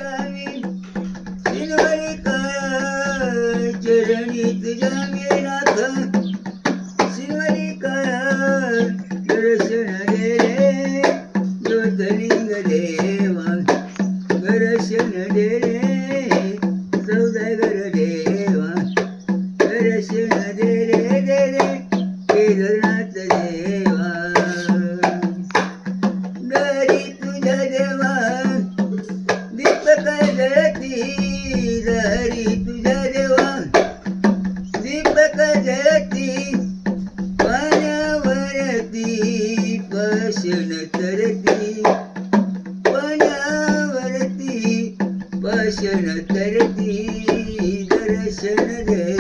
जावी सिनवरी काया चरणी तुझ्या मी नाथ सिनवरी काया दर्शन दे रे ज्योतिलिंग देवा दर्शन दे रे सौदागर देवा दर्शन दे रे केदारनाथ देवा घरी तुझ्या देवा दीपक जळती घरी तुझ्या देवा दीपक जळती पाण्यावरती पशन तरती पाण्यावरती पशन तरती दर्शन दे